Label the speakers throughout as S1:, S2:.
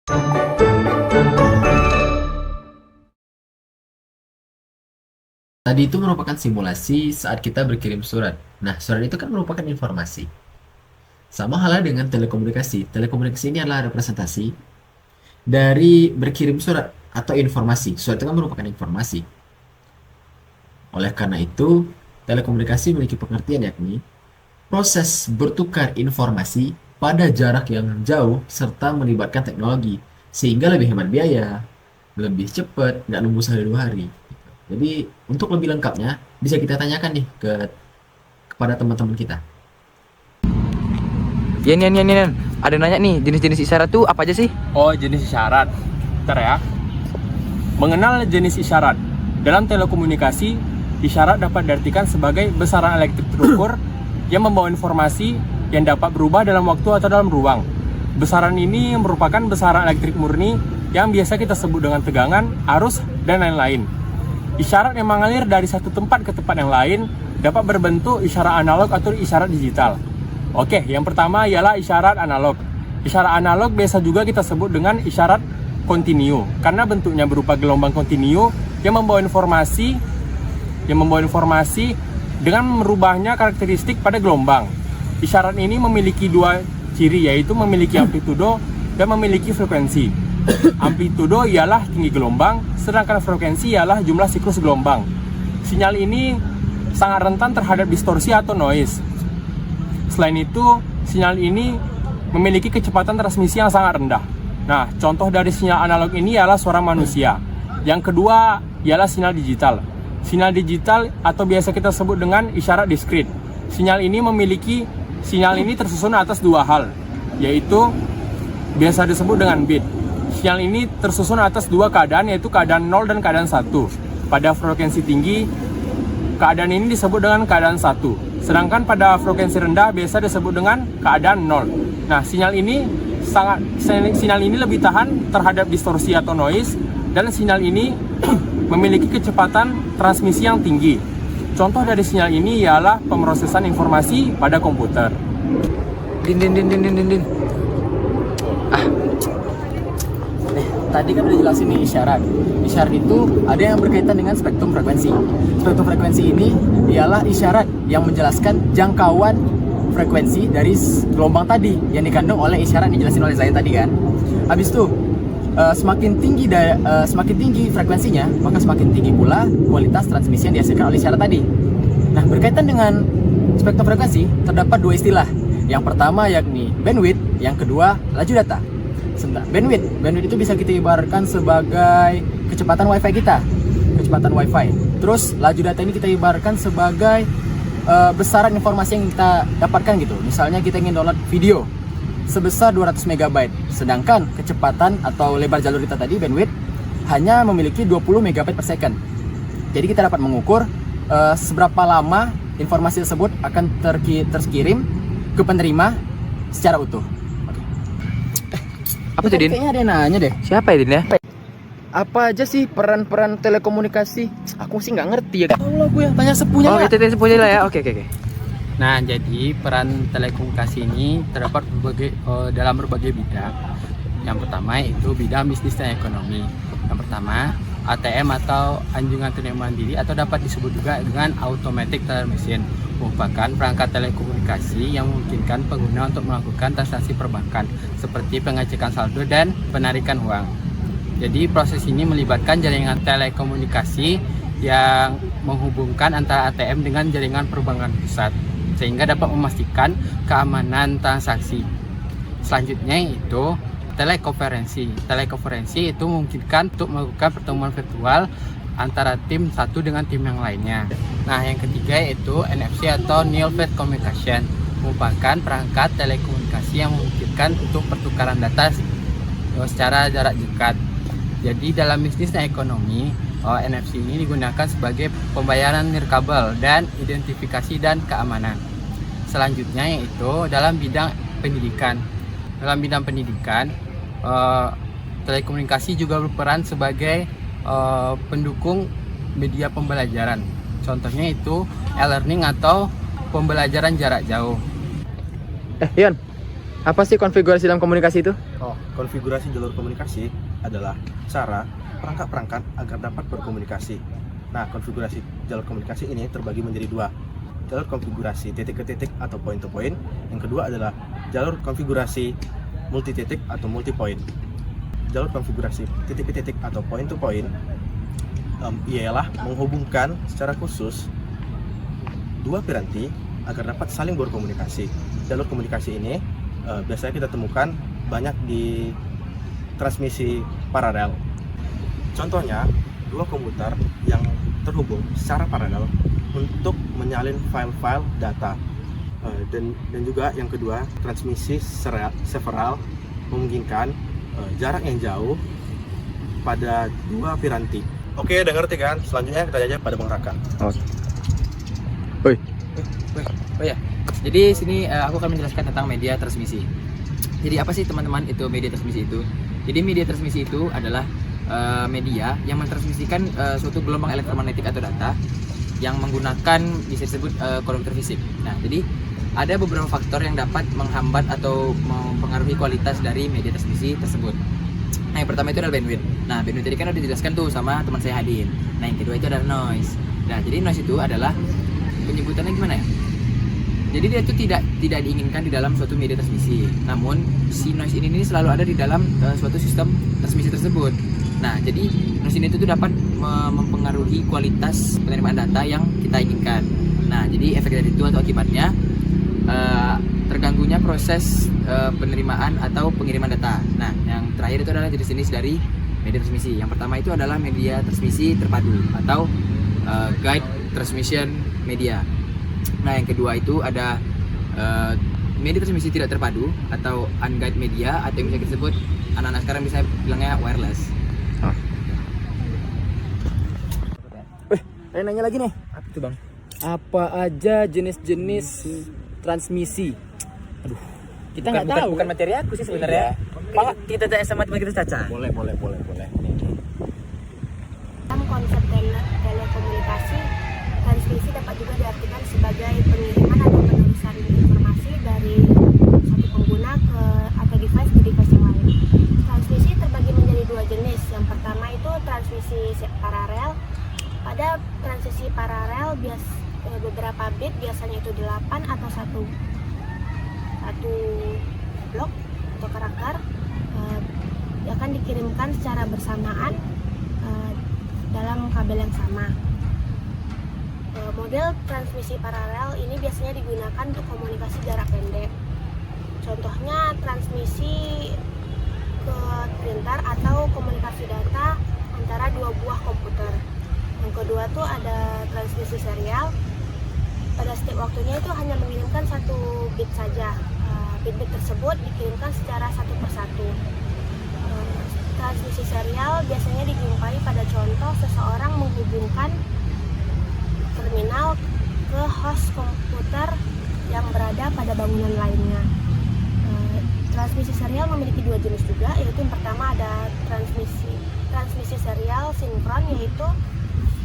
S1: Tadi itu merupakan simulasi saat kita berkirim surat. Nah, surat itu kan merupakan informasi. Sama halnya dengan telekomunikasi. Telekomunikasi ini adalah representasi dari berkirim surat atau informasi. Surat itu kan merupakan informasi. Oleh karena itu, telekomunikasi memiliki pengertian yakni proses bertukar informasi pada jarak yang jauh serta melibatkan teknologi sehingga lebih hemat biaya, lebih cepat, nggak nunggu sehari dua hari. Jadi untuk lebih lengkapnya bisa kita tanyakan nih kepada teman-teman kita.
S2: Yan. Ada nanya nih, jenis-jenis isyarat tuh apa aja sih?
S3: Oh, jenis isyarat. Bentar ya. Mengenal jenis isyarat. Dalam telekomunikasi, isyarat dapat diartikan sebagai besaran elektrik terukur yang membawa informasi yang dapat berubah dalam waktu atau dalam ruang. Besaran ini merupakan besaran elektrik murni yang biasa kita sebut dengan tegangan, arus, dan lain-lain. Isyarat yang mengalir dari satu tempat ke tempat yang lain dapat berbentuk isyarat analog atau isyarat digital. Oke, yang pertama ialah isyarat analog. Isyarat analog biasa juga kita sebut dengan isyarat kontinu karena bentuknya berupa gelombang kontinu yang membawa informasi dengan merubahnya karakteristik pada gelombang. Isyarat ini memiliki dua ciri, yaitu memiliki amplitudo dan memiliki frekuensi. Amplitudo ialah tinggi gelombang, sedangkan frekuensi ialah jumlah siklus gelombang. Sinyal ini sangat rentan terhadap distorsi atau noise. Selain itu, sinyal ini memiliki kecepatan transmisi yang sangat rendah. Nah, contoh dari sinyal analog ini ialah suara manusia. Yang kedua ialah sinyal digital. Sinyal digital atau biasa kita sebut dengan isyarat diskrit. Sinyal ini tersusun atas dua hal, yaitu biasa disebut dengan bit. Sinyal ini tersusun atas dua keadaan, yaitu keadaan 0 dan keadaan 1. Pada frekuensi tinggi, keadaan ini disebut dengan keadaan 1. Sedangkan pada frekuensi rendah biasa disebut dengan keadaan 0. Nah, sinyal ini lebih tahan terhadap distorsi atau noise, dan sinyal ini memiliki kecepatan transmisi yang tinggi. Contoh dari sinyal ini ialah pemrosesan informasi pada komputer.
S2: Din.
S4: Tadi kan udah jelasin nih isyarat. Isyarat itu ada yang berkaitan dengan spektrum frekuensi. Spektrum frekuensi ini ialah isyarat yang menjelaskan jangkauan frekuensi dari gelombang tadi yang dikandung oleh isyarat yang dijelasin oleh Zain tadi kan. Habis itu semakin tinggi frekuensinya, maka semakin tinggi pula kualitas transmisi yang dihasilkan oleh isyarat tadi. Nah, berkaitan dengan spektrum frekuensi terdapat dua istilah. Yang pertama yakni bandwidth, yang kedua laju data. Bandwidth itu bisa kita ibaratkan sebagai kecepatan wifi kita, kecepatan wifi. Terus laju data ini kita ibaratkan sebagai besaran informasi yang kita dapatkan gitu. Misalnya kita ingin download video sebesar 200 MB, sedangkan kecepatan atau lebar jalur kita tadi bandwidth hanya memiliki 20 MB per second. Jadi kita dapat mengukur seberapa lama informasi tersebut akan terkirim ke penerima secara utuh.
S2: Apa tuh, Din?
S4: Kayaknya ada yang nanya deh.
S2: Siapa ya, Din ya?
S4: Apa aja sih peran-peran telekomunikasi? Aku sih nggak ngerti ya. Allah, gue yang tanya sepunya.
S2: Oh, itu sepunya lah ya. Oke.
S3: Nah, jadi peran telekomunikasi ini terdapat dalam berbagai bidang. Yang pertama itu bidang bisnis dan ekonomi. Yang pertama, ATM atau anjungan tunai mandiri atau dapat disebut juga dengan automatic teller machine, merupakan perangkat telekomunikasi yang memungkinkan pengguna untuk melakukan transaksi perbankan seperti pengecekan saldo dan penarikan uang. Jadi proses ini melibatkan jaringan telekomunikasi yang menghubungkan antara ATM dengan jaringan perbankan pusat sehingga dapat memastikan keamanan transaksi. Selanjutnya itu telekonferensi. Telekonferensi itu memungkinkan untuk melakukan pertemuan virtual antara tim satu dengan tim yang lainnya. Nah, yang ketiga yaitu NFC atau Near Field Communication, merupakan perangkat telekomunikasi yang memungkinkan untuk pertukaran data secara jarak dekat. Jadi dalam bisnis dan ekonomi, NFC ini digunakan sebagai pembayaran nirkabel dan identifikasi dan keamanan. Selanjutnya yaitu dalam bidang pendidikan. Dalam bidang pendidikan, telekomunikasi juga berperan sebagai pendukung media pembelajaran. Contohnya itu e-learning atau pembelajaran jarak jauh.
S2: Yon, Apa sih konfigurasi dalam komunikasi itu?
S5: Oh, konfigurasi jalur komunikasi adalah cara perangkat-perangkat agar dapat berkomunikasi. Nah, konfigurasi jalur komunikasi ini terbagi menjadi dua. Jalur konfigurasi titik ke titik atau point to point. Yang kedua adalah jalur konfigurasi multi titik atau multi point. Jalur konfigurasi titik ke titik atau point to point ialah menghubungkan secara khusus dua piranti agar dapat saling berkomunikasi. Jalur komunikasi ini biasanya kita temukan banyak di transmisi paralel. Contohnya, dua komputer yang terhubung secara paralel untuk menyalin file-file data. Dan juga yang kedua, transmisi several memungkinkan jarak yang jauh pada dua piranti. Oke, udah ngerti kan? Selanjutnya kita aja pada Bang Raka.
S2: Woi,
S3: Oh ya, jadi sini aku akan menjelaskan tentang media transmisi. Jadi apa sih teman-teman itu media transmisi itu? Jadi media transmisi itu adalah media yang mentransmisikan suatu gelombang elektromagnetik atau data yang menggunakan bisa disebut konduktor fisik. Nah, jadi ada beberapa faktor yang dapat menghambat atau mempengaruhi kualitas dari media transmisi tersebut. Nah, yang pertama itu adalah bandwidth. Nah, bandwidth tadi kan udah dijelaskan tuh sama teman saya Hadin. Nah, yang kedua itu adalah noise. Nah, jadi noise itu adalah penyebutannya gimana ya? Jadi dia itu tidak diinginkan di dalam suatu media transmisi. Namun si noise ini selalu ada di dalam suatu sistem transmisi tersebut. Nah, jadi noise ini itu dapat mempengaruhi kualitas penerimaan data yang kita inginkan. Nah, jadi efek dari itu atau akibatnya terganggunya proses penerimaan atau pengiriman data. Nah, yang terakhir itu adalah jenis-jenis dari media transmisi. Yang pertama itu adalah media transmisi terpadu atau guide transmission media. Nah, yang kedua itu ada media transmisi tidak terpadu atau unguided media, atau yang bisa disebut anak-anak sekarang bisa bilangnya wireless.
S4: Saya nanya lagi nih.
S2: apa itu bang?
S4: Apa aja jenis-jenis transmisi? Aduh, kita nggak tahu.
S2: Bukan materi aku sih sebenarnya. Pak, kita tanya sama teman kita Caca.
S5: Boleh.
S6: Dalam konsep telekomunikasi, transmisi dapat juga diartikan sebagai pengiriman atau penerusan informasi dari satu pengguna ke atau device ke device yang lain. Transmisi terbagi menjadi dua jenis. Yang pertama itu transmisi paralel. Pada transmisi paralel beberapa bit, biasanya itu 8 atau satu blok atau karakter akan dikirimkan secara bersamaan dalam kabel yang sama. Model transmisi paralel ini biasanya digunakan untuk komunikasi jarak pendek. Contohnya transmisi ke printer atau komunikasi data antara dua buah komputer. Yang kedua tuh ada transmisi serial. Pada setiap waktunya itu hanya mengirimkan satu bit saja. Bit-bit tersebut dikirimkan secara satu persatu. Transmisi serial biasanya dijumpai pada contoh seseorang menghubungkan terminal ke host komputer yang berada pada bangunan lainnya. Transmisi serial memiliki dua jenis juga, yaitu yang pertama ada transmisi serial sinkron, yaitu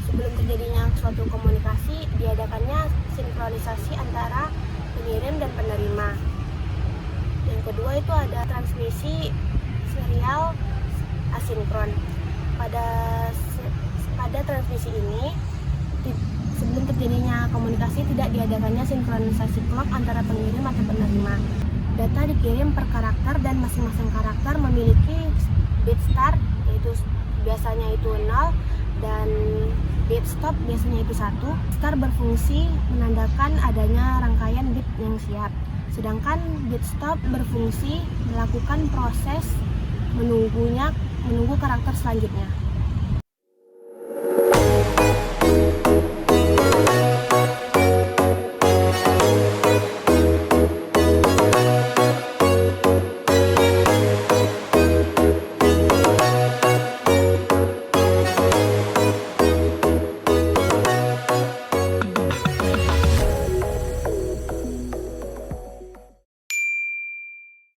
S6: sebelum terjadinya suatu komunikasi diadakannya sinkronisasi antara pengirim dan penerima. Yang kedua itu ada transmisi serial asinkron. Pada transmisi ini sebelum terjadinya komunikasi tidak diadakannya sinkronisasi clock antara pengirim atau penerima. Data dikirim per karakter dan masing-masing karakter memiliki bit start, yaitu biasanya itu 0, dan bit stop biasanya itu 1. Start berfungsi menandakan adanya rangkaian bit yang siap, sedangkan bit stop berfungsi melakukan proses menunggu karakter selanjutnya.